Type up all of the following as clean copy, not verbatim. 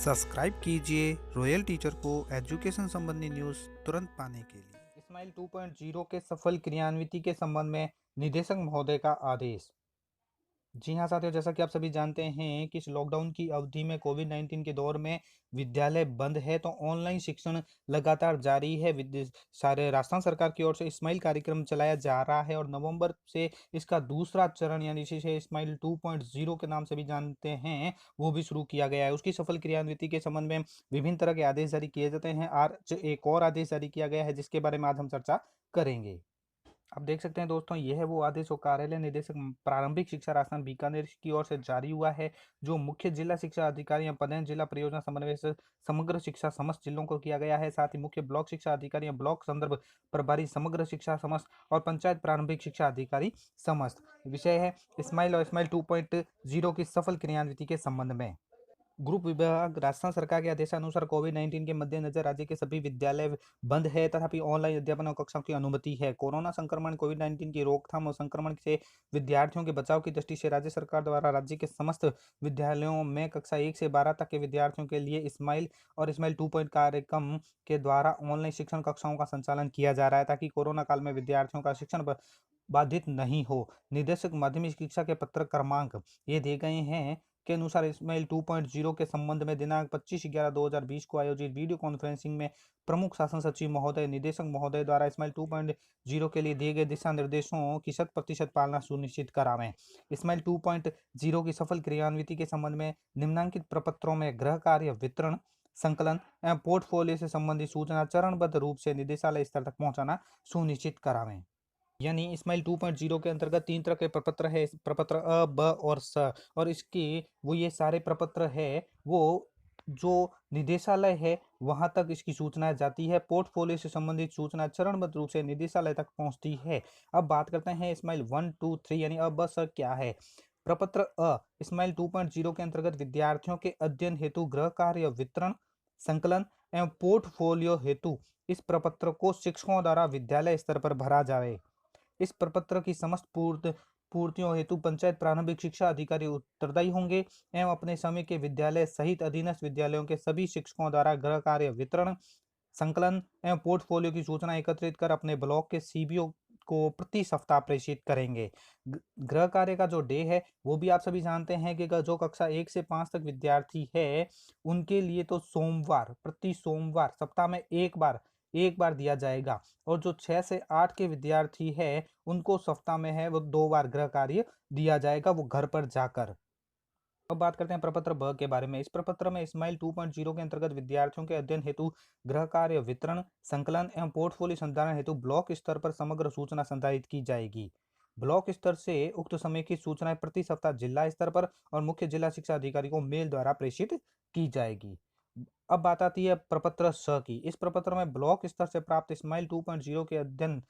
Subscribe कीजिए royal teacher को education संबंधी न्यूज़ तुरंत पाने के लिए। इस्माइल 2.0 के सफल क्रियान्विति के संबंध में निदेशक महोदय का आदेश। जी हाँ साथियों, जैसा कि आप सभी जानते हैं कि इस लॉकडाउन की अवधि में कोविड-19 के दौर में विद्यालय बंद है, तो ऑनलाइन शिक्षण लगातार जारी है। सारे राजस्थान सरकार की ओर से इस्माइल कार्यक्रम चलाया जा रहा है और नवंबर से इसका दूसरा चरण यानी जिसे इस्माइल 2.0 के नाम से भी जानते हैं, वो भी शुरू किया गया है। उसकी सफल क्रियान्विति के संबंध में विभिन्न तरह के आदेश जारी किए जाते हैं। आज एक और आदेश जारी किया गया है जिसके बारे में आज हम चर्चा करेंगे। आप देख सकते हैं दोस्तों, यह है वो आदेश जो कार्यालय निदेशक प्रारंभिक शिक्षा राजस्थान बीकानेर की ओर से जारी हुआ है, जो मुख्य जिला शिक्षा अधिकारी या पदेन जिला परियोजना समन्वय से समग्र शिक्षा समस्त जिलों को किया गया है। साथ ही मुख्य ब्लॉक शिक्षा अधिकारी या ब्लॉक संदर्भ प्रभारी समग्र शिक्षा समस्त और पंचायत प्रारंभिक शिक्षा अधिकारी समस्त। विषय है इस्माइल और इस्माइल 2.0 की सफल क्रियान्विति के संबंध में। ग्रुप विभाग राजस्थान सरकार के आदेशानुसार कोविड-19 के मद्देनजर राज्य के सभी विद्यालय बंद है, तथापि ऑनलाइन अध्यापन और कक्षाओं की अनुमति है। कोरोना संक्रमण कोविड-19 की रोकथाम और संक्रमण से विद्यार्थियों के बचाव की दृष्टि से राज्य सरकार द्वारा राज्य के समस्त विद्यालयों में कक्षा 1 से 12 तक के विद्यार्थियों के लिए इस्माइल और इस्माइल 2 कार्यक्रम के द्वारा ऑनलाइन शिक्षण कक्षाओं का संचालन किया जा रहा है, ताकि कोरोना काल में विद्यार्थियों का शिक्षण बाधित नहीं हो। निदेशक माध्यमिक शिक्षा के पत्र क्रमांक ये दिए गए हैं के अनुसार इस्माइल 2.0 के संबंध में दिनांक 25/11/2020 को आयोजित वीडियो कॉन्फ्रेंसिंग में प्रमुख शासन सचिव महोदय निदेशक महोदय द्वारा इस्माइल 2.0 के लिए दिए गए दिशा निर्देशों की 100% पालना सुनिश्चित करावें। इस्माइल 2.0 की सफल क्रियान्विति के संबंध में निम्नलिखित प्रपत्रों में गृह कार्य वितरण, संकलन एवं पोर्टफोलियो से संबंधित सूचना चरणबद्ध रूप से निदेशालय स्तर तक पहुंचाना सुनिश्चित करावें। यानी इस्माइल 2.0 के अंतर्गत 3 तरह के प्रपत्र है, प्रपत्र अ, ब और स, और इसकी वो ये सारे प्रपत्र है वो जो निदेशालय है वहां तक इसकी सूचना जाती है। पोर्टफोलियो से संबंधित सूचना चरणबद्ध रूप से निदेशालय तक पहुंचती है। अब बात करते हैं इस्माइल 1, 2, 3 यानी अ, ब, स क्या है। प्रपत्र अ इस्माइल 2.0 के अंतर्गत विद्यार्थियों के अध्ययन हेतु गृह कार्य वितरण, संकलन एवं पोर्टफोलियो हेतु इस प्रपत्र को शिक्षकों द्वारा विद्यालय स्तर पर भरा जाए। इस प्रपत्र की समस्त पूर्तियों हेतु पंचायत प्रारंभिक शिक्षा अधिकारी उत्तरदायी होंगे एवं अपने समय के विद्यालय सहित अधीनस्थ विद्यालयों के सभी शिक्षकों द्वारा गृह कार्य वितरण, संकलन एवं पोर्टफोलियो की सूचना एकत्रित कर अपने ब्लॉक के सीबीओ को प्रति सप्ताह प्रेषित करेंगे। गृह कार्य का जो डे है वो भी आप सभी जानते हैं कि जो कक्षा 1 से 5 तक विद्यार्थी है उनके लिए तो सोमवार, प्रति सोमवार सप्ताह में एक बार दिया जाएगा, और जो 6 से 8 के विद्यार्थी है उनको सप्ताह में है वो 2 बार गृह कार्य दिया जाएगा, वो घर पर जाकर। अब बात करते हैं प्रपत्र ब के बारे में। इस प्रपत्र में इस्माइल 2.0 के अंतर्गत विद्यार्थियों के अध्ययन हेतु गृह कार्य वितरण, संकलन एवं पोर्टफोलियो संचालन हेतु ब्लॉक स्तर पर समग्र सूचना संचारित की जाएगी। ब्लॉक स्तर से उक्त समय की सूचनाएं प्रति सप्ताह जिला स्तर पर और मुख्य जिला शिक्षा अधिकारी को मेल द्वारा प्रेषित की जाएगी। अब बात आती है प्रपत्र स की। इस प्रपत्र में ब्लॉक स्तर से प्राप्त इस्माइल 2.0 के अध्ययन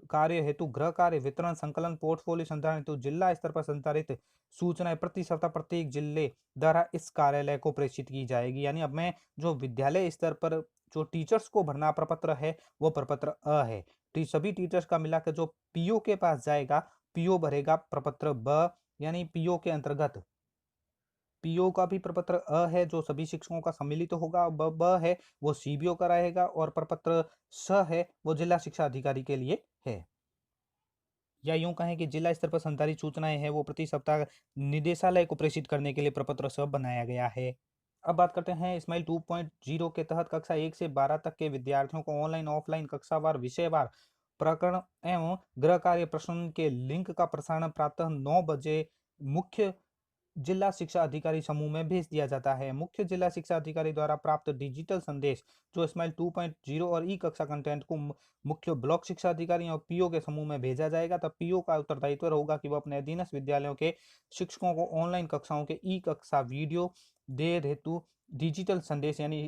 कार्य हेतु गृह कार्य वितरण, संकलन, पोर्टफोलियो संचालन हेतु जिला स्तर पर संचालित सूचनाएं प्रति सप्ताह प्रत्येक जिले द्वारा इस कार्यालय को प्रेषित की जाएगी। यानी अब मैं जो विद्यालय स्तर पर जो टीचर्स को भरना प्रपत्र है वो प्रपत्र अ है। सभी टीचर्स का मिलाकर जो पीओ के पास जाएगा, पीओ भरेगा प्रपत्र ब, यानी पीओ के अंतर्गत पीओ का भी प्रपत्र अ है जो सभी शिक्षकों का सम्मिलित होगा। ब है वो सीबीओ का रहेगा, और प्रपत्र स है वो जिला शिक्षा अधिकारी के लिए है। या यूं कहें कि जिला स्तर पर संचालित सूचनाएं हैं वो प्रति सप्ताह निदेशालय को प्रेषित करने के लिए प्रपत्र सब बनाया गया है। अब बात करते हैं इस्माइल 2.0 के तहत कक्षा 1 से 12 तक के विद्यार्थियों को ऑनलाइन ऑफलाइन कक्षावार विषयवार प्रकरण एवं गृह कार्य प्रश्न के लिंक का प्रसारण प्रातः 9 बजे मुख्य जिला शिक्षा अधिकारी समूह में भेज दिया जाता है। मुख्य जिला शिक्षा अधिकारी द्वारा प्राप्त डिजिटल संदेश जो इस्माइल 2.0 और ई कक्षा कंटेंट को मुख्य ब्लॉक शिक्षा अधिकारी और पीओ के समूह में भेजा जाएगा। तब पीओ का उत्तरदायित्व होगा कि वह अपने अधीनस्थ विद्यालयों के शिक्षकों को ऑनलाइन कक्षाओं के ई कक्षा वीडियो दे हेतु डिजिटल संदेश यानी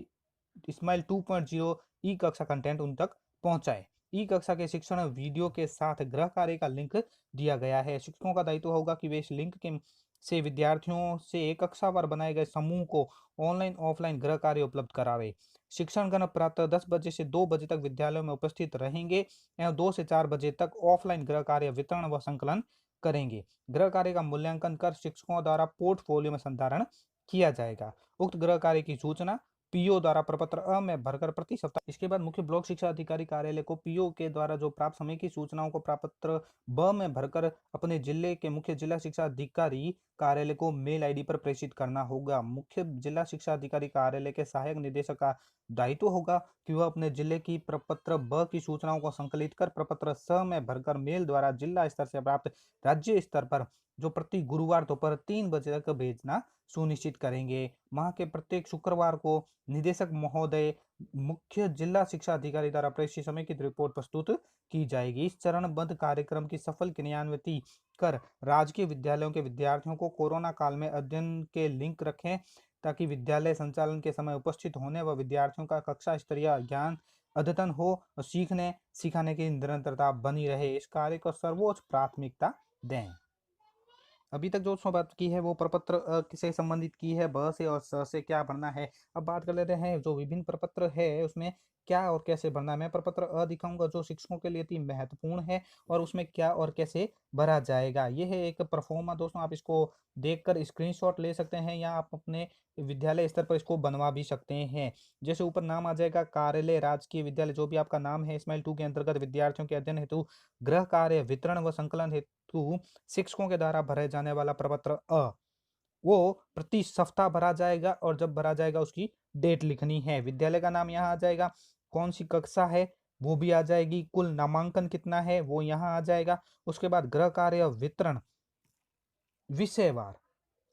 इस्माइल 2.0 ई कक्षा कंटेंट उन तक पहुंचाए। ई कक्षा के शिक्षण वीडियो के साथ गृह कार्य का लिंक दिया गया है। शिक्षकों का दायित्व होगा कि वे इस लिंक के से विद्यार्थियों से कक्षावार बनाए गए समूह को ऑनलाइन ऑफलाइन गृह कार्य उपलब्ध करावे। शिक्षणगण प्रातः 10 बजे से 2 बजे तक विद्यालयों में उपस्थित रहेंगे एवं 2 से 4 बजे तक ऑफलाइन गृह कार्य वितरण व संकलन करेंगे। गृह कार्य का मूल्यांकन कर शिक्षकों द्वारा पोर्टफोलियो में संधारण किया जाएगा। उक्त गृह कार्य की सूचना पीओ द्वारा प्रपत्र अ में भरकर प्रति सप्ताह। इसके बाद मुख्य ब्लॉक शिक्षा अधिकारी कार्यालय को पीओ के द्वारा जो प्राप्त समय की सूचनाओं को प्रपत्र ब में भरकर अपने जिले के मुख्य जिला शिक्षा अधिकारी कार्यालय को मेल आईडी पर प्रेषित करना होगा। मुख्य जिला शिक्षा अधिकारी कार्यालय के सहायक निदेशक का दायित्व होगा कि वह अपने जिले की प्रपत्र ब की सूचनाओं को संकलित कर प्रपत्र स में भरकर मेल द्वारा जिला स्तर से प्राप्त राज्य स्तर पर जो प्रति गुरुवार दोपहर 3 बजे तक भेजना सुनिश्चित करेंगे। माह के प्रत्येक शुक्रवार को निदेशक महोदय मुख्य जिला शिक्षा अधिकारी द्वारा प्रेषित समेकित रिपोर्ट प्रस्तुत की जाएगी। इस चरणबद्ध कार्यक्रम की सफल क्रियान्विति कर राजकीय विद्यालयों के विद्यार्थियों को कोरोना काल में अध्ययन के लिंक रखें ताकि विद्यालय संचालन के समय उपस्थित होने व विद्यार्थियों का कक्षा स्तरीय ज्ञान अद्यतन हो और सीखने सिखाने की निरंतरता बनी रहे। इस कार्य को सर्वोच्च प्राथमिकता दें। अभी तक जो उसमें बात की है वो प्रपत्र से संबंधित की है, ब से और स से क्या भरना है। अब बात कर लेते हैं जो विभिन्न प्रपत्र है उसमें क्या और कैसे भरना है। मैं प्रपत्र अ दिखाऊंगा जो शिक्षकों के लिए अति महत्वपूर्ण है और उसमें क्या और कैसे भरा जाएगा। ये है एक परफॉर्मा दोस्तों, आप इसको देखकर स्क्रीनशॉट ले सकते हैं या आप अपने विद्यालय स्तर पर इसको बनवा भी सकते हैं। जैसे ऊपर नाम आ जाएगा कार्यालय राजकीय विद्यालय, जो भी आपका नाम है स्माइल 2 के अंतर्गत विद्यार्थियों के अध्ययन हेतु गृह कार्य वितरण व संकलन हेतु शिक्षकों के द्वारा भरे जाने वाला प्रपत्र अ वो प्रति सप्ताह भरा जाएगा और जब भरा जाएगा उसकी डेट लिखनी है। विद्यालय का नाम यहाँ आ जाएगा, कौन सी कक्षा है वो भी आ जाएगी, कुल नामांकन कितना है वो यहाँ आ जाएगा। उसके बाद गृह कार्य वितरण विषयवार।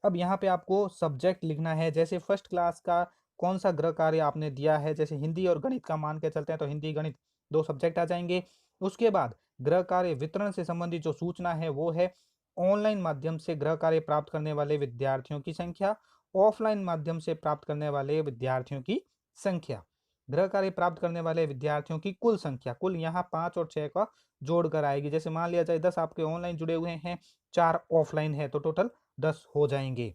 अब यहाँ पे आपको सब्जेक्ट लिखना है, जैसे फर्स्ट क्लास का कौन सा गृह कार्य आपने दिया है, जैसे हिंदी और गणित का मान के चलते हैं तो हिंदी गणित 2 सब्जेक्ट आ जाएंगे। उसके बाद गृह कार्य वितरण से संबंधित जो सूचना है वो है ऑनलाइन माध्यम से गृह कार्य प्राप्त करने वाले विद्यार्थियों की संख्या, ऑफलाइन माध्यम से प्राप्त करने वाले विद्यार्थियों की संख्या, गृह कार्य प्राप्त करने वाले विद्यार्थियों की कुल संख्या, कुल यहाँ 5 और 6 का जोड़ कर आएगी। जैसे मान लिया जाए 10 आपके ऑनलाइन जुड़े हुए हैं, 4 ऑफलाइन है तो टोटल 10 हो जाएंगे।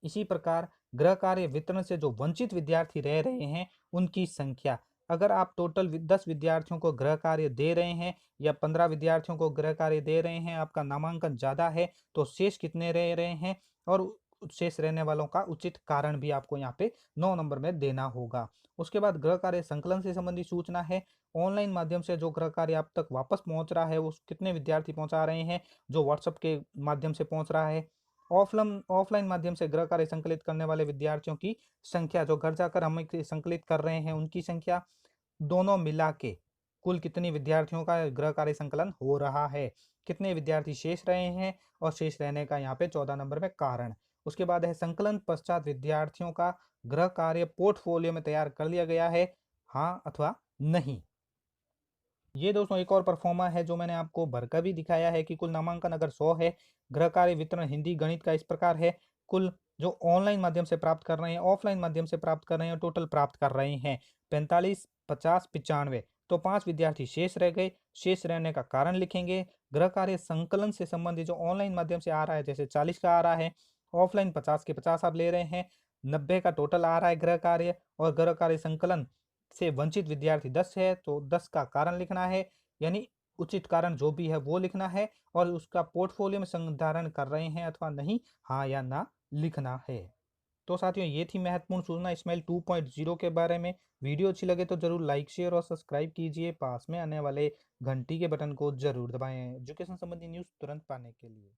इसी प्रकार गृह कार्य वितरण से जो वंचित विद्यार्थी रह रहे हैं उनकी संख्या, अगर आप टोटल 10 विद्यार्थियों को गृह कार्य दे रहे हैं या 15 विद्यार्थियों को गृह कार्य दे रहे हैं, आपका नामांकन ज्यादा है तो शेष कितने रह रहे हैं और शेष रहने वालों का उचित कारण भी आपको यहाँ पे 9 नंबर में देना होगा। उसके बाद गृह कार्य संकलन से संबंधित सूचना है, ऑनलाइन माध्यम से जो गृह कार्य आप तक वापस पहुंच रहा है वो कितने विद्यार्थी पहुंचा रहे हैं, जो व्हाट्सएप के माध्यम से पहुंच रहा है। ऑफलाइन माध्यम से गृह कार्य संकलित करने वाले विद्यार्थियों की संख्या, जो घर जाकर हम संकलित कर रहे हैं उनकी संख्या, दोनों मिला के कुल कितनी विद्यार्थियों का गृह कार्य संकलन हो रहा है, कितने विद्यार्थी शेष रहे हैं और शेष रहने का यहाँ पे 14 नंबर में कारण। उसके बाद है संकलन पश्चात विद्यार्थियों का गृह कार्य पोर्टफोलियो में तैयार कर लिया गया है, हाँ अथवा नहीं। ये दोस्तों एक और परफॉर्मा है जो मैंने आपको भरकर भी दिखाया है कि कुल नामांकन अगर 100 है, गृह कार्य वितरण हिंदी गणित का इस प्रकार है, कुल जो ऑनलाइन माध्यम से प्राप्त कर रहे हैं ऑफलाइन माध्यम से प्राप्त कर रहे हैं टोटल प्राप्त कर रहे हैं 45 50 95, तो 5 विद्यार्थी शेष रह गए, शेष रहने का कारण लिखेंगे। गृह कार्य संकलन से संबंधित जो ऑनलाइन माध्यम से आ रहा है जैसे 40 का आ रहा है, ऑफलाइन 50 के 50 आप ले रहे हैं, 90 का टोटल आ रहा है गृह कार्य, और गृह कार्य संकलन से वंचित विद्यार्थी 10 है तो 10 का कारण लिखना है, यानी उचित कारण जो भी है वो लिखना है और उसका पोर्टफोलियो में संधारण कर रहे हैं अथवा नहीं, हाँ या ना लिखना है। तो साथियों ये थी महत्वपूर्ण सूचना स्माइल 2.0 के बारे में। वीडियो अच्छी लगे तो जरूर लाइक शेयर और सब्सक्राइब कीजिए, पास में आने वाले घंटी के बटन को जरूर दबाएं एजुकेशन संबंधी न्यूज़ तुरंत पाने के लिए।